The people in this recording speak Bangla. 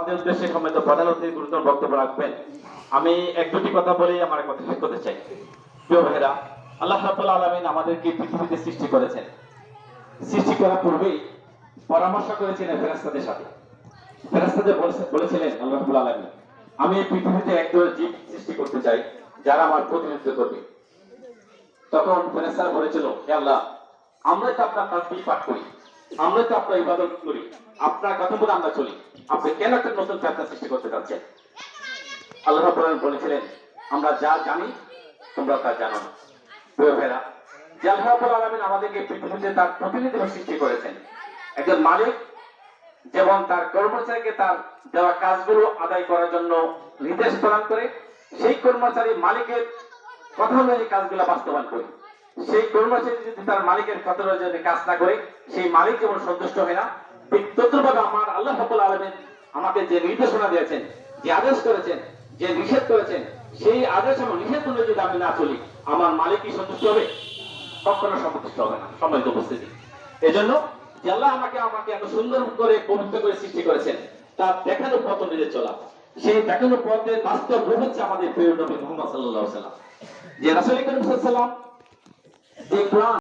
আমাদের উদ্দেশ্যে সম্মানিত প্রধান অতিথি গুরুত্বপূর্ণ বক্তব্য রাখবেন। আমি এক দুটি কথা বলেই আমার কথা শেষ করতে চাই। প্রিয় ভাইরা, আল্লাহ রাব্বুল আলামিন আমাদেরকে পৃথিবীতে সৃষ্টি করেছেন। সৃষ্টি করার পূর্বেই পরামর্শ করেছিলেন ফেরেশতাদের সাথে। ফেরেশতাদের বলেছিলেন আল্লাহ রাব্বুল আলামিন, আমি এই পৃথিবীতে একদল জীব সৃষ্টি করতে চাই যারা আমার প্রতিনিধিত্ব করবে। তখন ফেরেশতারা বলেছিল, হে আল্লাহ, আমরা তো আপনার তাসবিহ পাঠ করি, আমরা তো আপনার ইবাদত করি, আপনার কথা মতো আমরা চলি, আপনি কেন একটা নতুন ফেরেশতা সৃষ্টি করতে চাচ্ছেন? আল্লাহ রাব্বুল আলামিন বলেছিলেন, আমরা যা জানি তোমরা তা জানো না। প্রিয় ভাইরা, যে আল্লাহ রাব্বুল আলামিন আমাদেরকে পৃথিবীতে তার প্রতিনিধি সৃষ্টি করেছেন, একজন মালিক যেমন তার কর্মচারীকে তার দেওয়া কাজগুলো আদায় করার জন্য নির্দেশ প্রদান করে, সেই কর্মচারী মালিকের কথা অনুযায়ী কাজগুলো বাস্তবায়ন করে। সেই কর্মচারী যদি তার মালিকের কথা অনুযায়ী কাজ না করে, সেই মালিক যেমন সন্তুষ্ট হয় না, ঠিক তদ্রুপভাবে আমার আল্লাহ রাব্বুল আলামিন আমাকে যে নির্দেশনা দিয়েছেন, যে আদেশ করেছেন, যে নিষেধ করেছেন, সেই আদেশ এবং নিষেধ অনুযায়ী যদি আমি না চলি, আমার মালিক কি সন্তুষ্ট হবে? কখনো সন্তুষ্ট হবে না। সম্মানিত উপস্থিতি, এজন্য যে আল্লাহ আমাকে এত সুন্দর করে পবিত্র করে সৃষ্টি করেছেন, তার দেখানো পথ অনুযায়ী চলা, সেই দেখানো পথের বাস্তব রূপ হচ্ছে আমাদের প্রিয় নবী মুহাম্মদ সাল্লাল্লাহু আলাইহি ওয়াসাল্লাম। যে রাসূল করিম সাল্লাল্লাহু আলাইহি ওয়াসাল্লাম যে কোরআন